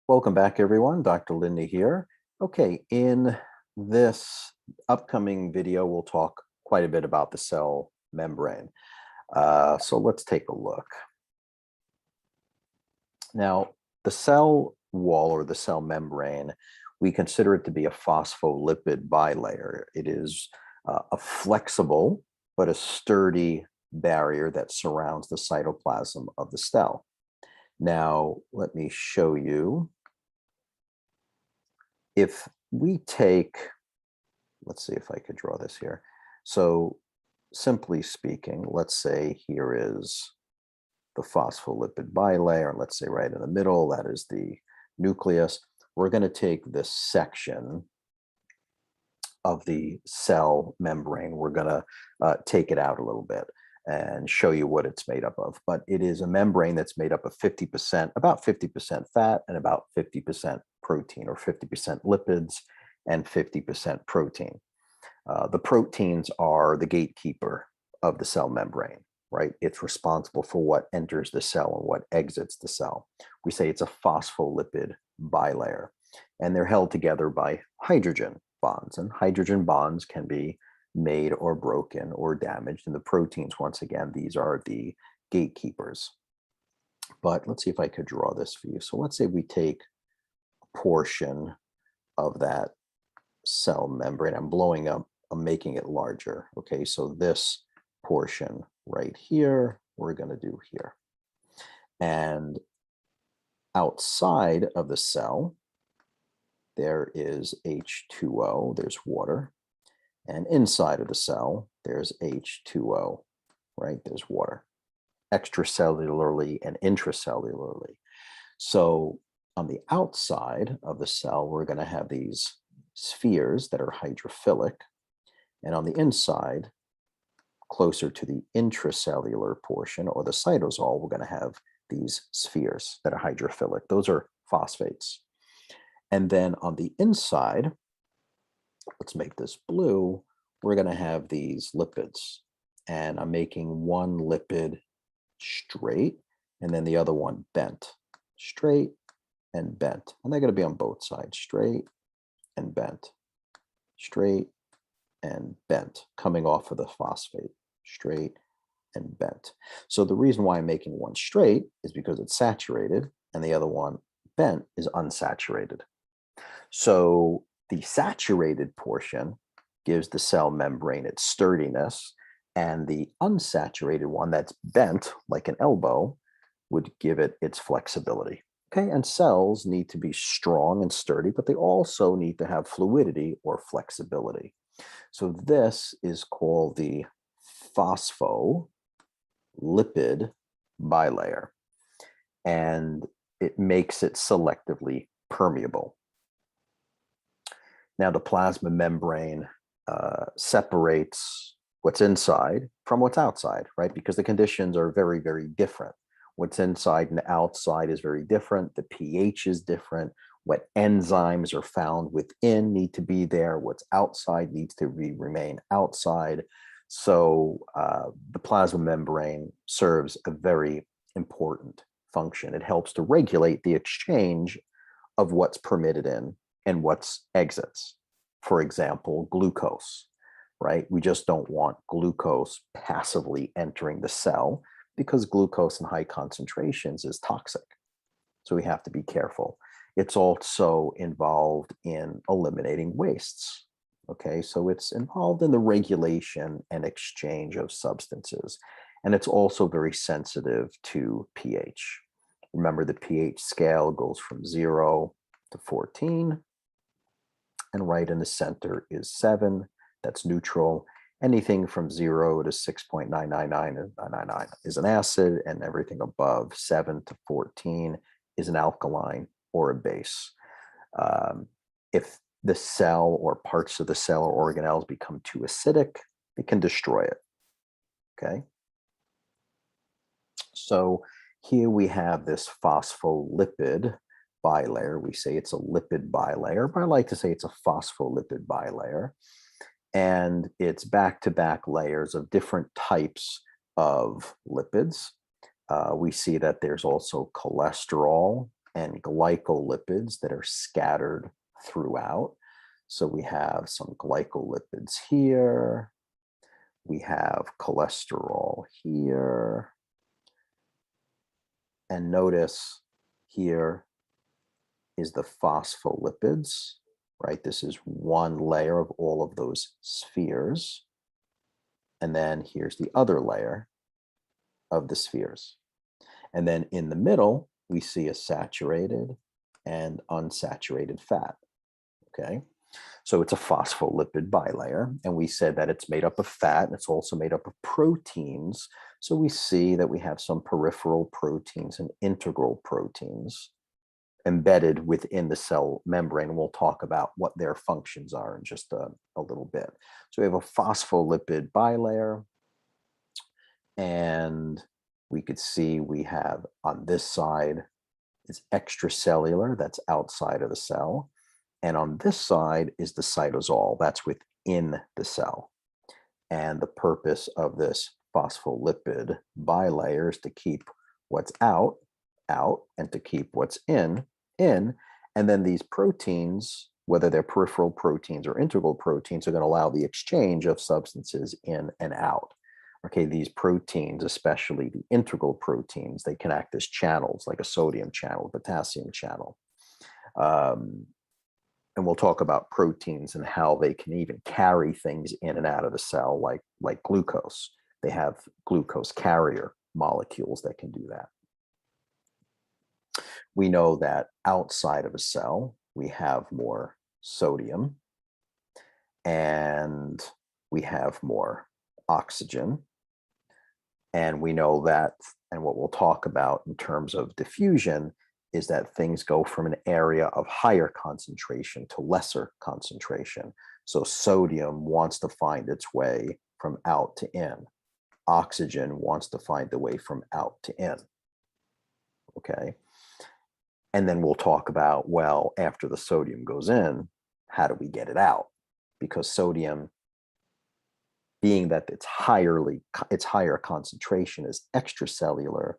Welcome back, everyone. Dr. Linda here. Okay, in this upcoming video, we'll talk quite a bit about the cell membrane. So let's take a look. Now, the cell wall or the cell membrane, we consider it to be a phospholipid bilayer. It is a flexible but a sturdy barrier that surrounds the cytoplasm of the cell. Now, let me show you. If we take, let's see if I could draw this here. So simply speaking, let's say here is the phospholipid bilayer, and let's say right in the middle, that is the nucleus. We're going to take this section of the cell membrane. We're going to take it out a little bit and show you what it's made up of. But it is a membrane that's made up of 50%, about 50% fat and about 50% protein, or 50% lipids and 50% protein. The proteins are the gatekeeper of the cell membrane, right? It's responsible for what enters the cell and what exits the cell. We say it's a phospholipid bilayer, and they're held together by hydrogen bonds, and hydrogen bonds can be made or broken or damaged. And the proteins, once again, these are the gatekeepers. But let's see if I could draw this for you. So let's say we take a portion of that cell membrane. I'm blowing up, I'm making it larger. Okay, so this portion right here, we're going to do here. And outside of the cell, there is H2O, there's water. And inside of the cell, there's H2O, right? There's water, extracellularly and intracellularly. So on the outside of the cell, we're going to have these spheres that are hydrophilic. And on the inside, closer to the intracellular portion or the cytosol, we're going to have these spheres that are hydrophilic. Those are phosphates. And then on the inside, let's make this blue, we're going to have these lipids. And I'm making one lipid straight and then the other one bent. Straight and bent. And they're going to be on both sides. Straight and bent. Straight and bent, coming off of the phosphate. Straight and bent. So the reason why I'm making one straight is because it's saturated and the other one bent is unsaturated. So the saturated portion gives the cell membrane its sturdiness, and the unsaturated one that's bent like an elbow would give it its flexibility. Okay, and cells need to be strong and sturdy, but they also need to have fluidity or flexibility. So this is called the phospholipid bilayer, and it makes it selectively permeable. Now, the plasma membrane separates what's inside from what's outside, right? Because the conditions are very, very different. What's inside and outside is very different. The pH is different. What enzymes are found within need to be there. What's outside needs to remain outside. So the plasma membrane serves a very important function. It helps to regulate the exchange of what's permitted in and what's exits. For example, glucose, right? We just don't want glucose passively entering the cell because glucose in high concentrations is toxic. So we have to be careful. It's also involved in eliminating wastes. Okay, so it's involved in the regulation and exchange of substances. And it's also very sensitive to pH. Remember, the pH scale goes from 0 to 14. And right in the center is 7. That's neutral. Anything from 0 to 6.999 is an acid, and everything above 7 to 14 is an alkaline or a base. If the cell or parts of the cell or organelles become too acidic, it can destroy it. Okay. So here we have this phospholipid bilayer. We say it's a lipid bilayer, but I like to say it's a phospholipid bilayer. And it's back-to-back layers of different types of lipids. We see that there's also cholesterol and glycolipids that are scattered throughout. So we have some glycolipids here. We have cholesterol here. And notice here is the phospholipids, right? This is one layer of all of those spheres. And then here's the other layer of the spheres. And then in the middle, we see a saturated and unsaturated fat, okay? So it's a phospholipid bilayer, and we said that it's made up of fat, and it's also made up of proteins. So we see that we have some peripheral proteins and integral proteins embedded within the cell membrane, and we'll talk about what their functions are in just a little bit. So we have a phospholipid bilayer, and we could see we have on this side, it's extracellular, that's outside of the cell. And on this side is the cytosol, that's within the cell. And the purpose of this phospholipid bilayer is to keep what's out, and to keep what's in. And then these proteins, whether they're peripheral proteins or integral proteins, are going to allow the exchange of substances in and out. Okay, these proteins, especially the integral proteins, they can act as channels, like a sodium channel, potassium channel. And we'll talk about proteins and how they can even carry things in and out of the cell, like glucose. They have glucose carrier molecules that can do that. We know that outside of a cell, we have more sodium and we have more oxygen. And we know that, and what we'll talk about in terms of diffusion, is that things go from an area of higher concentration to lesser concentration. So sodium wants to find its way from out to in. Oxygen wants to find the way from out to in. Okay. And then we'll talk about, well, after the sodium goes in, how do we get it out? Because sodium, being that its higher concentration is extracellular,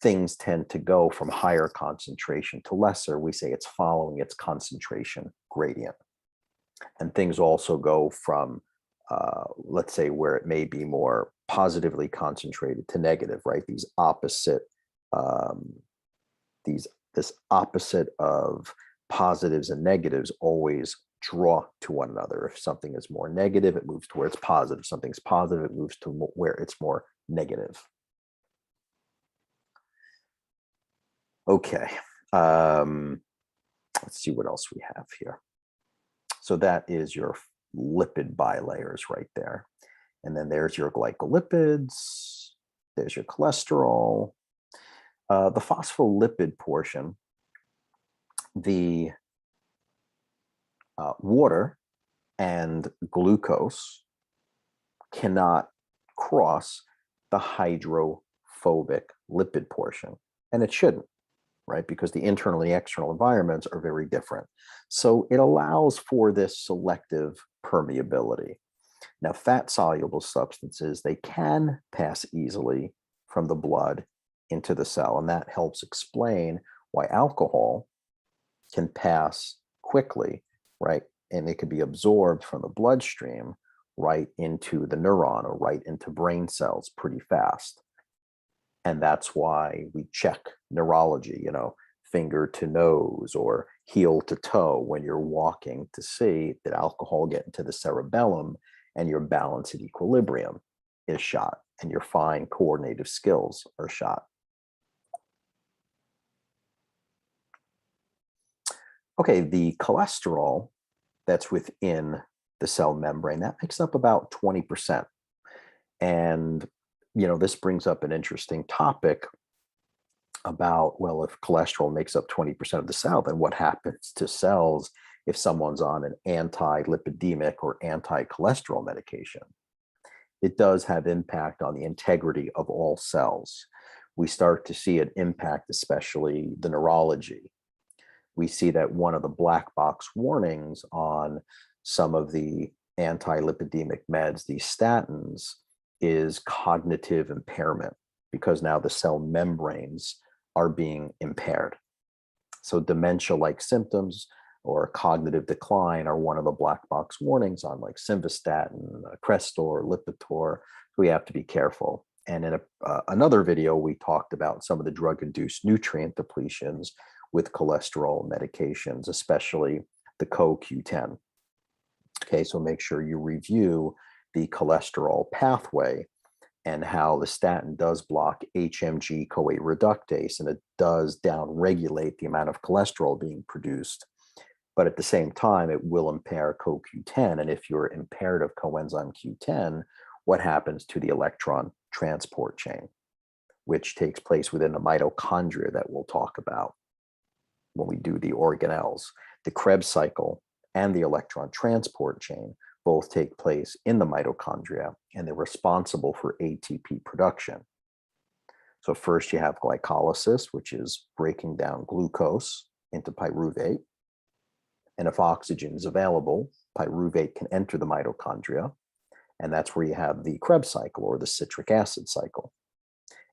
things tend to go from higher concentration to lesser. We say it's following its concentration gradient. And things also go from, let's say, where it may be more positively concentrated to negative, right? This opposite of positives and negatives always draw to one another. If something is more negative, it moves to where it's positive. If something's positive, it moves to where it's more negative. Okay, let's see what else we have here. So that is your lipid bilayers right there. And then there's your glycolipids, there's your cholesterol. The phospholipid portion, the water and glucose cannot cross the hydrophobic lipid portion, and it shouldn't, right? Because the internal and the external environments are very different. So it allows for this selective permeability. Now, fat-soluble substances, they can pass easily from the blood into the cell, and that helps explain why alcohol can pass quickly, right? And it could be absorbed from the bloodstream right into the neuron or right into brain cells pretty fast. And that's why we check neurology, finger to nose or heel to toe when you're walking to see that alcohol get into the cerebellum and your balance and equilibrium is shot and your fine coordinative skills are shot. Okay, the cholesterol that's within the cell membrane, that makes up about 20%. And, this brings up an interesting topic about, well, if cholesterol makes up 20% of the cell, then what happens to cells if someone's on an anti-lipidemic or anti-cholesterol medication? It does have impact on the integrity of all cells. We start to see it impact, especially the neurology. We see that one of the black box warnings on some of the anti-lipidemic meds, these statins, is cognitive impairment, because now the cell membranes are being impaired. So dementia-like symptoms or cognitive decline are one of the black box warnings on like simvastatin, Crestor, Lipitor. We have to be careful. And in another video, we talked about some of the drug-induced nutrient depletions with cholesterol medications, especially the CoQ10. Okay, so make sure you review the cholesterol pathway and how the statin does block HMG-CoA reductase, and it does downregulate the amount of cholesterol being produced. But at the same time, it will impair CoQ10. And if you're impaired of coenzyme Q10, what happens to the electron transport chain, which takes place within the mitochondria that we'll talk about when we do the organelles? The Krebs cycle and the electron transport chain both take place in the mitochondria, and they're responsible for ATP production. So first you have glycolysis, which is breaking down glucose into pyruvate. And if oxygen is available, pyruvate can enter the mitochondria. And that's where you have the Krebs cycle or the citric acid cycle.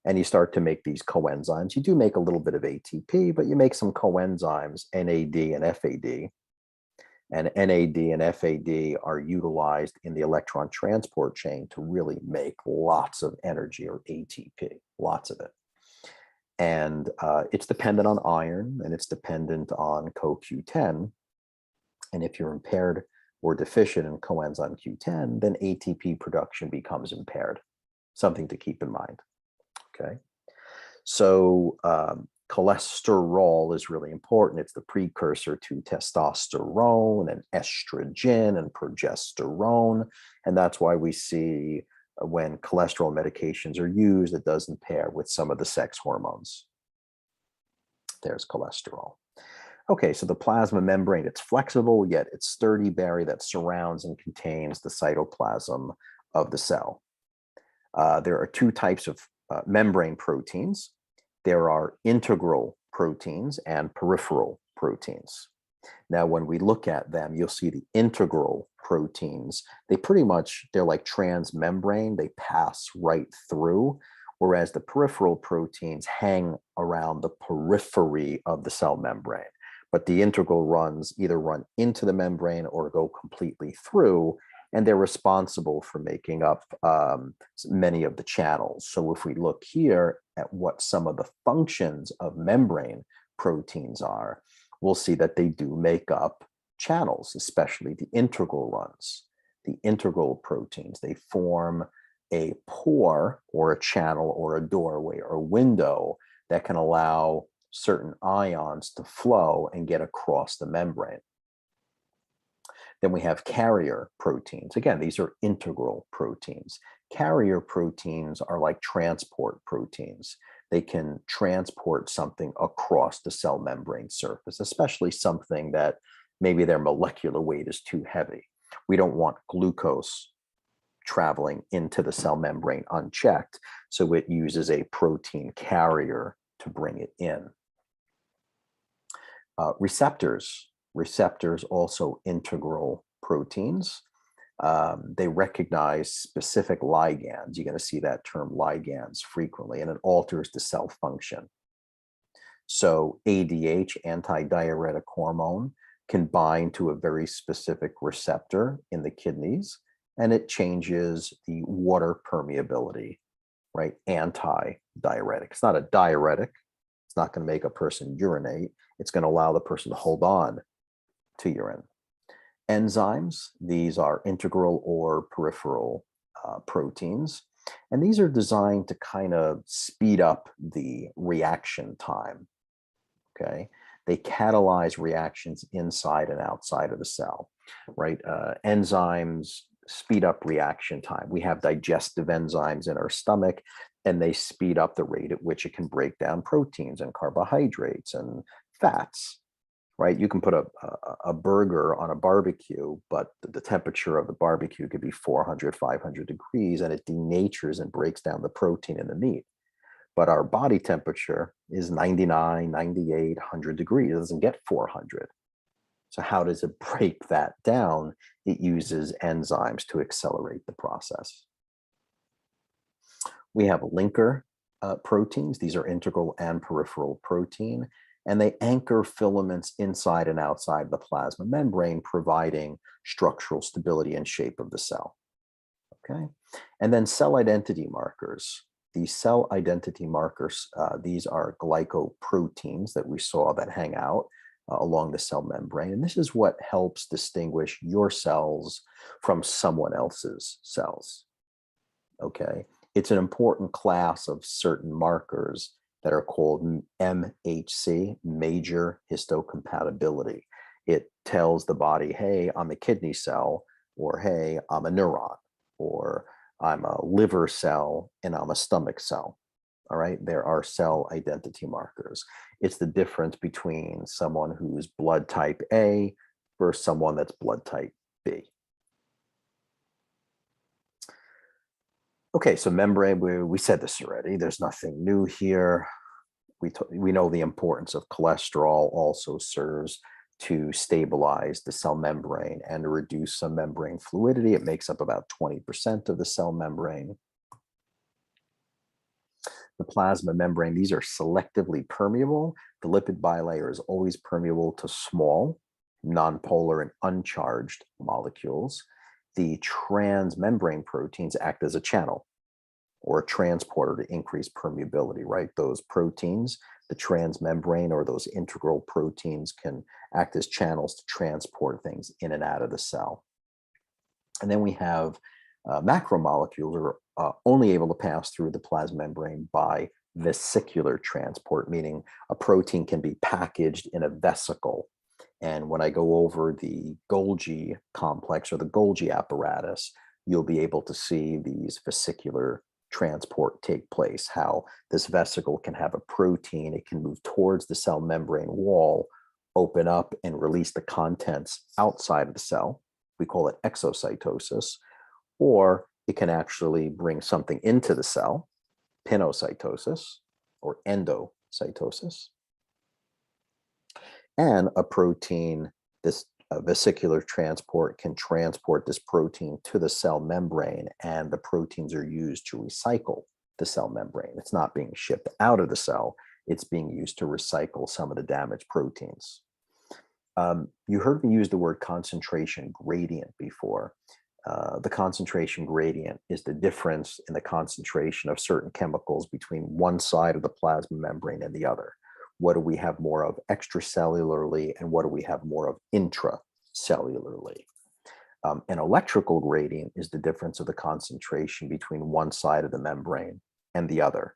And you start to make these coenzymes. You do make a little bit of ATP, but you make some coenzymes, NAD and FAD. And NAD and FAD are utilized in the electron transport chain to really make lots of energy, or ATP, lots of it. And it's dependent on iron, and it's dependent on CoQ10. And if you're impaired or deficient in coenzyme Q10, then ATP production becomes impaired. Something to keep in mind. Okay. So cholesterol is really important. It's the precursor to testosterone and estrogen and progesterone. And that's why we see when cholesterol medications are used, it does impair with some of the sex hormones. There's cholesterol. Okay, so the plasma membrane, it's flexible, yet it's sturdy barrier that surrounds and contains the cytoplasm of the cell. There are two types of membrane proteins. There are integral proteins and peripheral proteins. Now, when we look at them, you'll see the integral proteins, they're like transmembrane, they pass right through, whereas the peripheral proteins hang around the periphery of the cell membrane. But the integral runs either run into the membrane or go completely through, and they're responsible for making up many of the channels. So if we look here at what some of the functions of membrane proteins are, we'll see that they do make up channels, especially the integral runs. The integral proteins, they form a pore or a channel or a doorway or a window that can allow certain ions to flow and get across the membrane. Then we have carrier proteins. Again, these are integral proteins. Carrier proteins are like transport proteins. They can transport something across the cell membrane surface, especially something that maybe their molecular weight is too heavy. We don't want glucose traveling into the cell membrane unchecked, so it uses a protein carrier to bring it in. Receptors also integral proteins. They recognize specific ligands. You're going to see that term ligands frequently, and it alters the cell function. So ADH, antidiuretic hormone, can bind to a very specific receptor in the kidneys, and it changes the water permeability, right? Antidiuretic. It's not a diuretic. It's not going to make a person urinate. It's going to allow the person to hold on to urine. Enzymes, these are integral or peripheral proteins, and these are designed to kind of speed up the reaction time, okay? They catalyze reactions inside and outside of the cell, right? Enzymes speed up reaction time. We have digestive enzymes in our stomach, and they speed up the rate at which it can break down proteins and carbohydrates and fats, right? You can put a burger on a barbecue, but the temperature of the barbecue could be 400, 500 degrees, and it denatures and breaks down the protein in the meat. But our body temperature is 99, 98, 100 degrees. It doesn't get 400. So how does it break that down? It uses enzymes to accelerate the process. We have linker proteins. These are integral and peripheral protein, and they anchor filaments inside and outside the plasma membrane, providing structural stability and shape of the cell. Okay, and then cell identity markers. These cell identity markers, these are glycoproteins that we saw that hang out along the cell membrane. And this is what helps distinguish your cells from someone else's cells. Okay, it's an important class of certain markers that are called MHC, major histocompatibility. It tells the body, hey, I'm a kidney cell, or hey, I'm a neuron, or I'm a liver cell and I'm a stomach cell. All right, there are cell identity markers. It's the difference between someone who's blood type A versus someone that's blood type B. Okay, so membrane, we said this already. There's nothing new here. We know the importance of cholesterol also serves to stabilize the cell membrane and to reduce some membrane fluidity. It makes up about 20% of the cell membrane. The plasma membrane, these are selectively permeable. The lipid bilayer is always permeable to small, nonpolar, and uncharged molecules. The transmembrane proteins act as a channel or a transporter to increase permeability, right? Those proteins, the transmembrane or those integral proteins, can act as channels to transport things in and out of the cell. And then we have macromolecules are only able to pass through the plasma membrane by vesicular transport, meaning a protein can be packaged in a vesicle. And when I go over the Golgi complex or the Golgi apparatus, you'll be able to see these vesicular transport take place, how this vesicle can have a protein, it can move towards the cell membrane wall, open up and release the contents outside of the cell. We call it exocytosis, or it can actually bring something into the cell, pinocytosis or endocytosis. And a protein, this vesicular transport can transport this protein to the cell membrane, and the proteins are used to recycle the cell membrane. It's not being shipped out of the cell, it's being used to recycle some of the damaged proteins. You heard me use the word concentration gradient before. The concentration gradient is the difference in the concentration of certain chemicals between one side of the plasma membrane and the other. What do we have more of extracellularly, and what do we have more of intracellularly? An electrical gradient is the difference of the concentration between one side of the membrane and the other.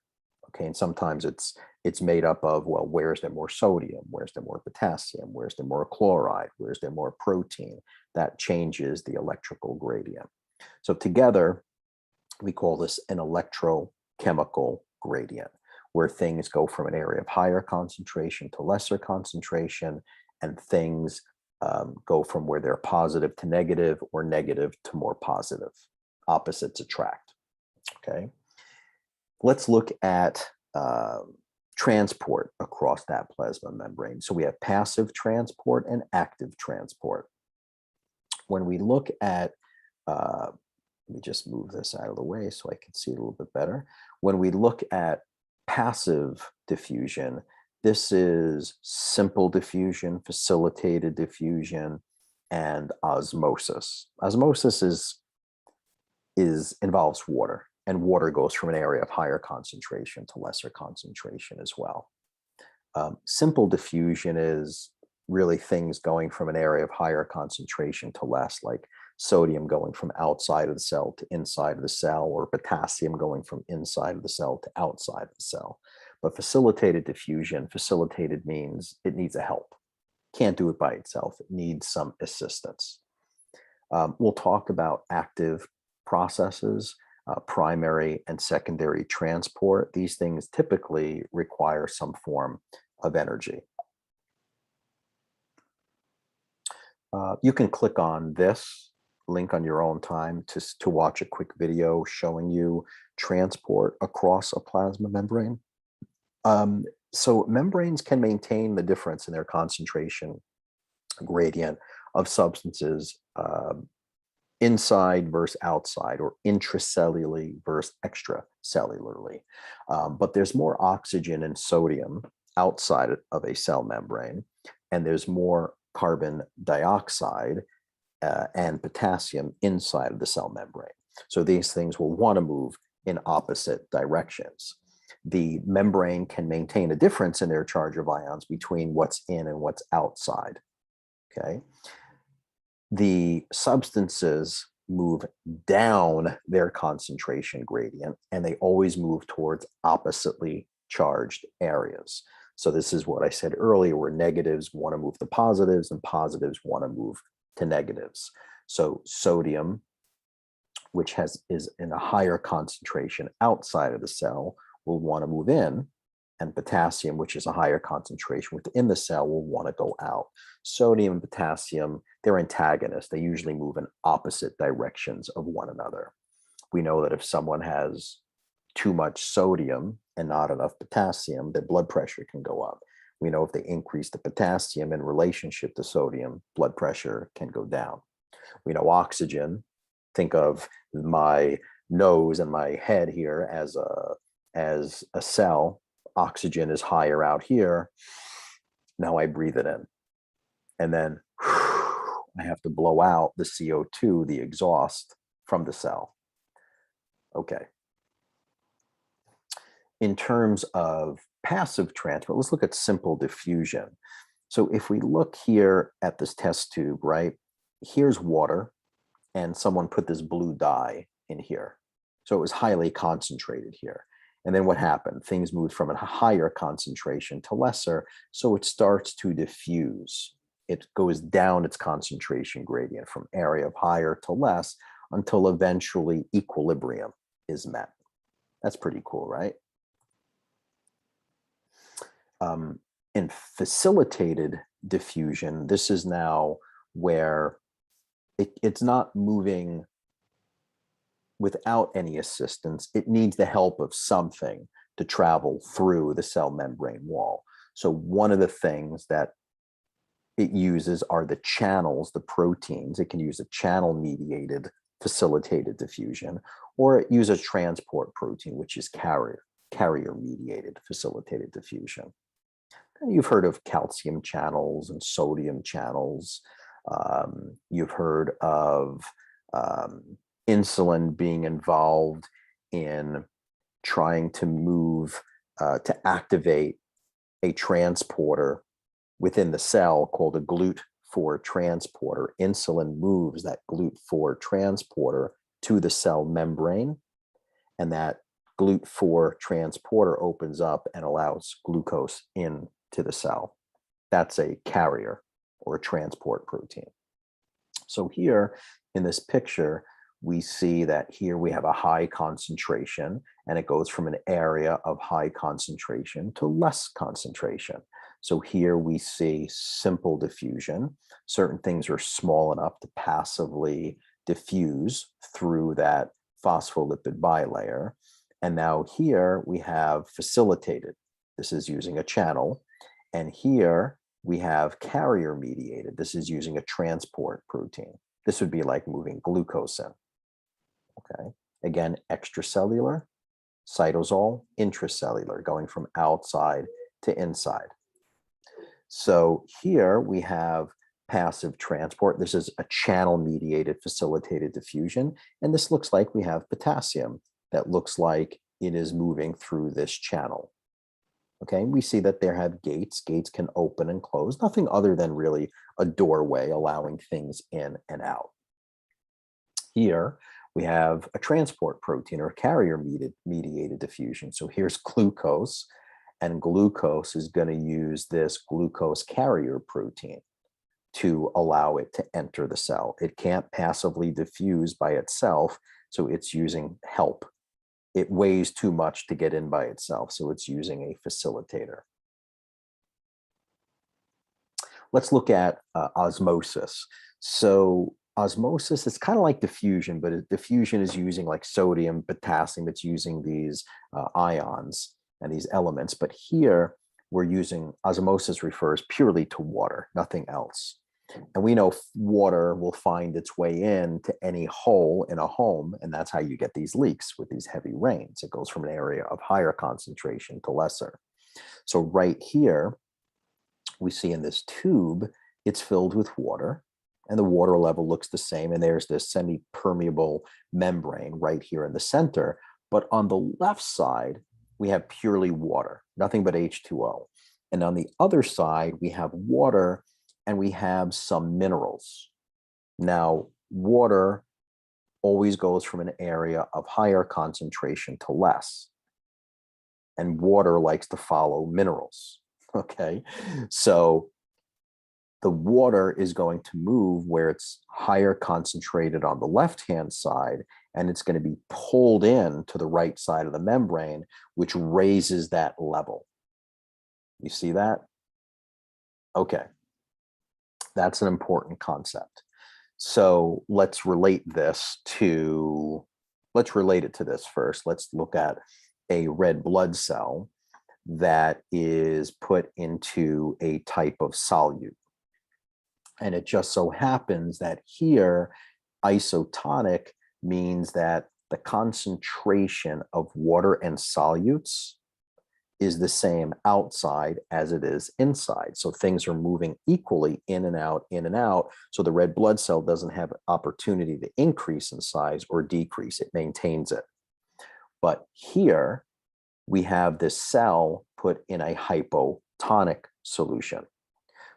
Okay, and sometimes it's made up of, well, where's there more sodium? Where's there more potassium? Where's there more chloride? Where's there more protein? That changes the electrical gradient. So together, we call this an electrochemical gradient, where things go from an area of higher concentration to lesser concentration, and things go from where they're positive to negative or negative to more positive. Opposites attract. Okay. Let's look at transport across that plasma membrane. So we have passive transport and active transport. When we look at, let me just move this out of the way so I can see it a little bit better. When we look at passive diffusion, this is simple diffusion, facilitated diffusion, and osmosis. Osmosis involves water, and water goes from an area of higher concentration to lesser concentration as well. Simple diffusion is really things going from an area of higher concentration to less, like sodium going from outside of the cell to inside of the cell, or potassium going from inside of the cell to outside of the cell. But facilitated diffusion, facilitated means it needs a help. Can't do it by itself. It needs some assistance. We'll talk about active processes, primary and secondary transport. These things typically require some form of energy. You can click on this link on your own time to watch a quick video showing you transport across a plasma membrane. So membranes can maintain the difference in their concentration gradient of substances inside versus outside, or intracellularly versus extracellularly. But there's more oxygen and sodium outside of a cell membrane, and there's more carbon dioxide and potassium inside of the cell membrane. So these things will want to move in opposite directions. The membrane can maintain a difference in their charge of ions between what's in and what's outside. Okay. The substances move down their concentration gradient, and they always move towards oppositely charged areas. So this is what I said earlier, where negatives want to move to positives and positives want to move to negatives. So sodium, which is in a higher concentration outside of the cell, will want to move in, and potassium, which is a higher concentration within the cell, will want to go out. Sodium and potassium, they're antagonists. They usually move in opposite directions of one another. We know that if someone has too much sodium and not enough potassium, their blood pressure can go up. We know if they increase the potassium in relationship to sodium, blood pressure can go down. We know oxygen. Think of my nose and my head here as a cell. Oxygen is higher out here. Now I breathe it in. And then I have to blow out the CO2, the exhaust from the cell. Okay. In terms of passive transport, let's look at simple diffusion. So if we look here at this test tube, right, here's water, and someone put this blue dye in here. So it was highly concentrated here. And then what happened? Things moved from a higher concentration to lesser, so it starts to diffuse. It goes down its concentration gradient from area of higher to less until eventually equilibrium is met. That's pretty cool, right? In facilitated diffusion, this is now where it's not moving without any assistance. It needs the help of something to travel through the cell membrane wall. So one of the things that it uses are the channels, the proteins. It can use a channel-mediated facilitated diffusion, or it uses a transport protein, which is carrier-mediated facilitated diffusion. You've heard of calcium channels and sodium channels. You've heard of insulin being involved in trying to move, to activate a transporter within the cell called a GLUT4 transporter. Insulin moves that GLUT4 transporter to the cell membrane, and that GLUT4 transporter opens up and allows glucose into the cell. That's a carrier or a transport protein. So here in this picture, we see that here we have a high concentration, and it goes from an area of high concentration to less concentration. So here we see simple diffusion. Certain things are small enough to passively diffuse through that phospholipid bilayer. And now here we have facilitated. This is using a channel. And here we have carrier mediated. This is using a transport protein. This would be like moving glucose in. Okay. Again, extracellular, cytosol, intracellular, going from outside to inside. So here we have passive transport. This is a channel-mediated facilitated diffusion. And this looks like we have potassium that looks like it is moving through this channel. Okay, we see that there have gates. Gates can open and close, nothing other than really a doorway allowing things in and out. Here we have a transport protein or carrier-mediated diffusion. So here's glucose, and glucose is going to use this glucose carrier protein to allow it to enter the cell. It can't passively diffuse by itself, so it's using help. It weighs too much to get in by itself, so it's using a facilitator. Let's look at osmosis. So osmosis is kind of like diffusion, but diffusion is using like sodium, potassium. It's using these ions and these elements. But here we're using, osmosis refers purely to water, nothing else. And we know water will find its way into any hole in a home, and that's how you get these leaks with these heavy rains. It goes from an area of higher concentration to lesser. So right here, we see in this tube, it's filled with water, and the water level looks the same. And there's this semi-permeable membrane right here in the center. But on the left side, we have purely water, nothing but H2O. And on the other side, we have water and we have some minerals. Now, water always goes from an area of higher concentration to less. And water likes to follow minerals, okay? So the water is going to move where it's higher concentrated on the left-hand side, and it's going to be pulled in to the right side of the membrane, which raises that level. You see that? Okay. That's an important concept. So let's relate it to this first. Let's look at a red blood cell that is put into a type of solute. And it just so happens that here, isotonic means that the concentration of water and solutes is the same outside as it is inside. So things are moving equally in and out, in and out. So the red blood cell doesn't have opportunity to increase in size or decrease. It maintains it. But here we have this cell put in a hypotonic solution.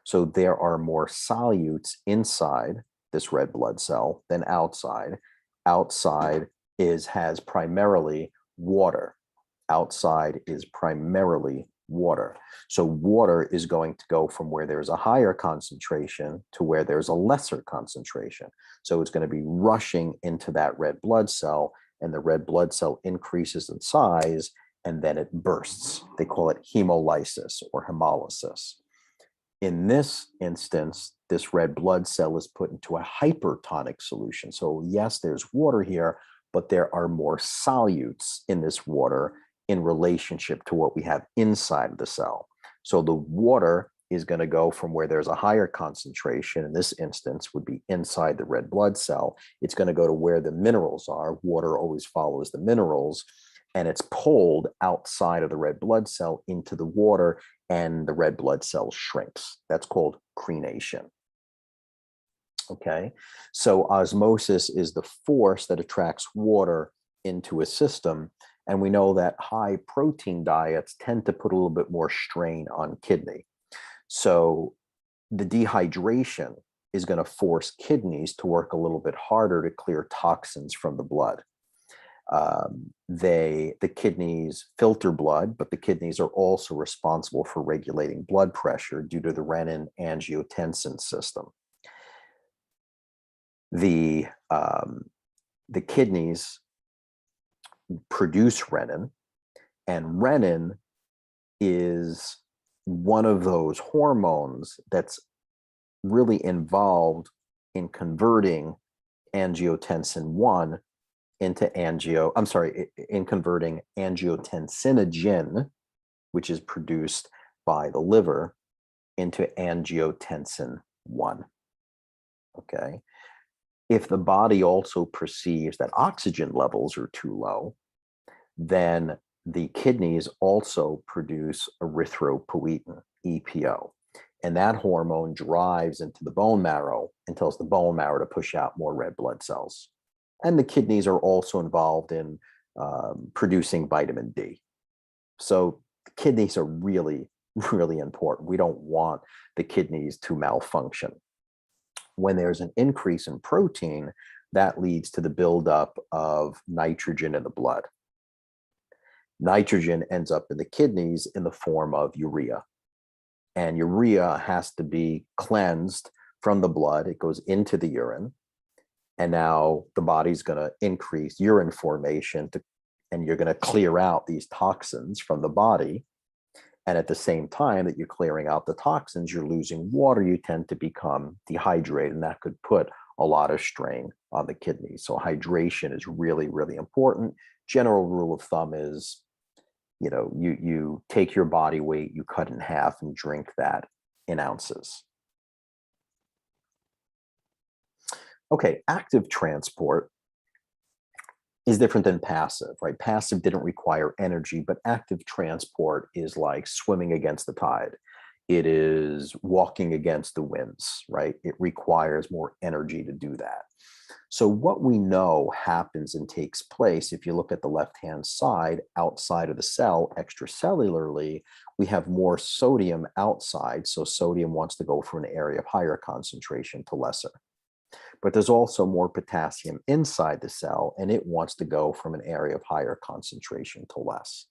So there are more solutes inside this red blood cell than outside. Outside has primarily water. Outside is primarily water. So water is going to go from where there's a higher concentration to where there's a lesser concentration. So it's going to be rushing into that red blood cell, and the red blood cell increases in size, and then it bursts. They call it hemolysis or hemolysis. In this instance, this red blood cell is put into a hypertonic solution. So yes, there's water here, but there are more solutes in this water in relationship to what we have inside of the cell. So the water is going to go from where there's a higher concentration, in this instance would be inside the red blood cell. It's going to go to where the minerals are. Water always follows the minerals, and it's pulled outside of the red blood cell into the water, and the red blood cell shrinks. That's called crenation. Okay, so osmosis is the force that attracts water into a system. And we know that high protein diets tend to put a little bit more strain on kidney. So the dehydration is going to force kidneys to work a little bit harder to clear toxins from the blood. The kidneys filter blood, but the kidneys are also responsible for regulating blood pressure due to the renin-angiotensin system. The kidneys produce renin, and renin is one of those hormones that's really involved in converting angiotensin 1 into in converting angiotensinogen, which is produced by the liver, into angiotensin 1. Okay. If the body also perceives that oxygen levels are too low, then the kidneys also produce erythropoietin, EPO. And that hormone drives into the bone marrow and tells the bone marrow to push out more red blood cells. And the kidneys are also involved in producing vitamin D. So the kidneys are really, really important. We don't want the kidneys to malfunction. When there's an increase in protein, that leads to the buildup of nitrogen in the blood. Nitrogen ends up in the kidneys in the form of urea. And urea has to be cleansed from the blood. It goes into the urine. And now the body's going to increase urine formation, and you're going to clear out these toxins from the body. And at the same time that you're clearing out the toxins, you're losing water. You tend to become dehydrated, and that could put a lot of strain on the kidneys. So hydration is really, really important. General rule of thumb is, you take your body weight, you cut in half, and drink that in ounces. Okay, active transport is different than passive, right? Passive didn't require energy, but active transport is like swimming against the tide. It is walking against the winds, right? It requires more energy to do that. So what we know happens and takes place, if you look at the left-hand side, outside of the cell, extracellularly, we have more sodium outside. So sodium wants to go from an area of higher concentration to lesser. But there's also more potassium inside the cell, and it wants to go from an area of higher concentration to less.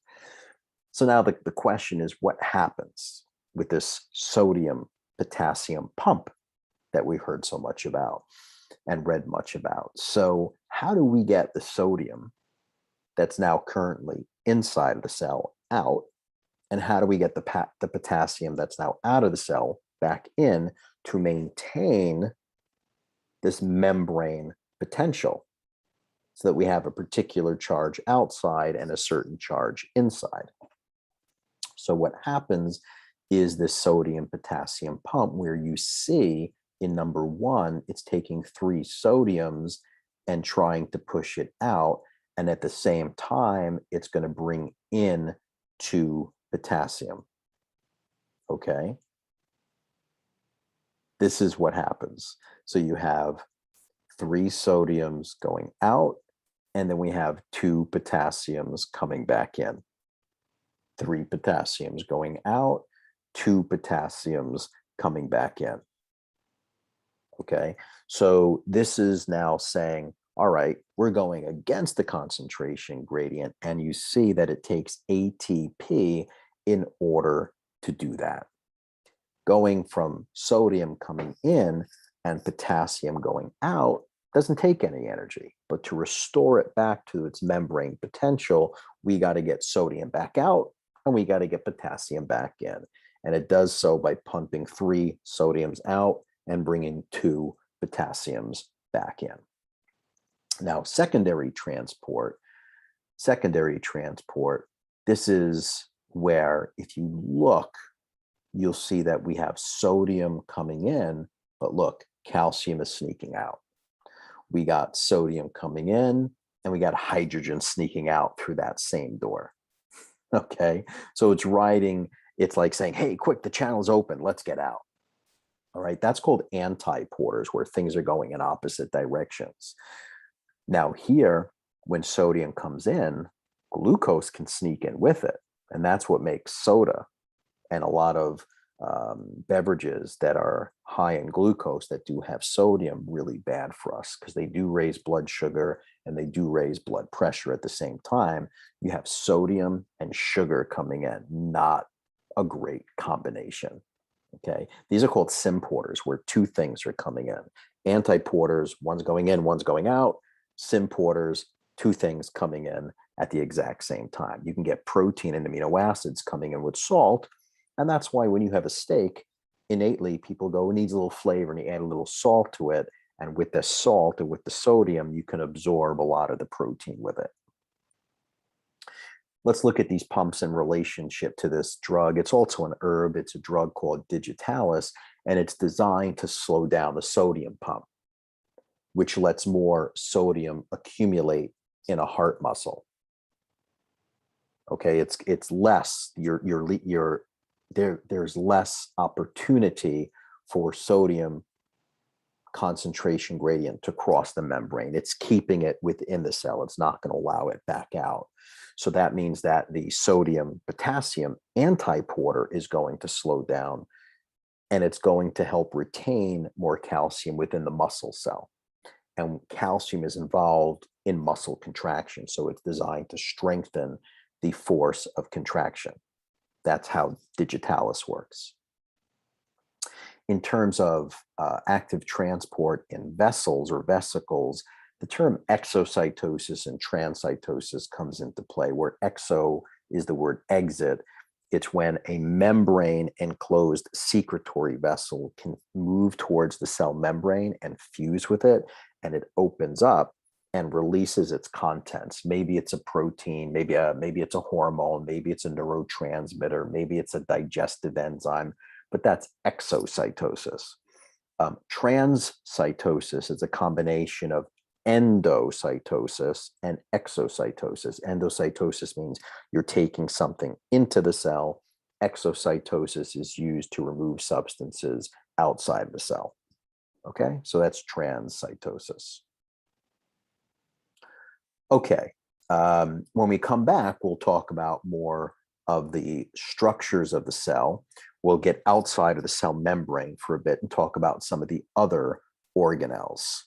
So now the question is, what happens with this sodium potassium pump that we've heard so much about and read much about? So how do we get the sodium that's now currently inside of the cell out? And how do we get the potassium that's now out of the cell back in to maintain this membrane potential so that we have a particular charge outside and a certain charge inside? So what happens is this sodium potassium pump, where you see in number 1, it's taking 3 sodiums and trying to push it out. And at the same time, it's going to bring in 2 potassium. Okay. This is what happens. So you have 3 sodiums going out, and then we have 2 potassiums coming back in. 3 potassiums going out, 2 potassiums coming back in. Okay, so this is now saying, all right, we're going against the concentration gradient, and you see that it takes ATP in order to do that. Going from sodium coming in and potassium going out doesn't take any energy, but to restore it back to its membrane potential, we got to get sodium back out and we got to get potassium back in. And it does so by pumping 3 sodiums out and bringing 2 potassiums back in. Now, secondary transport, this is where, if you look, you'll see that we have sodium coming in, but look, calcium is sneaking out. We got sodium coming in, and we got hydrogen sneaking out through that same door. Okay, so it's like saying, hey, quick, the channel's open, let's get out. All right, that's called antiporters, where things are going in opposite directions. Now here, when sodium comes in, glucose can sneak in with it, and that's what makes soda and a lot of beverages that are high in glucose that do have sodium really bad for us, because they do raise blood sugar and they do raise blood pressure at the same time. You have sodium and sugar coming in, not a great combination. Okay, these are called symporters, where 2 things are coming in. Antiporters, one's going in, one's going out. Symporters, 2 things coming in at the exact same time. You can get protein and amino acids coming in with salt, and that's why when you have a steak, innately people go, it needs a little flavor, and you add a little salt to it, and with the salt and with the sodium, you can absorb a lot of the protein with it. Let's look at these pumps in relationship to this drug. It's also an herb. It's a drug called digitalis, and it's designed to slow down the sodium pump, which lets more sodium accumulate in a heart muscle. Okay, it's less, there's less opportunity for sodium concentration gradient to cross the membrane. It's keeping it within the cell. It's not going to allow it back out. So that means that the sodium potassium antiporter is going to slow down, and it's going to help retain more calcium within the muscle cell. And calcium is involved in muscle contraction, so it's designed to strengthen the force of contraction. That's how digitalis works. In terms of active transport in vessels or vesicles, the term exocytosis and transcytosis comes into play, where exo is the word exit. It's when a membrane enclosed secretory vessel can move towards the cell membrane and fuse with it, and it opens up and releases its contents. Maybe it's a protein, maybe it's a hormone, maybe it's a neurotransmitter, maybe it's a digestive enzyme, but that's exocytosis. Transcytosis is a combination of endocytosis and exocytosis. Endocytosis means you're taking something into the cell. Exocytosis is used to remove substances outside the cell. Okay, so that's transcytosis. Okay, when we come back, we'll talk about more of the structures of the cell. We'll get outside of the cell membrane for a bit and talk about some of the other organelles.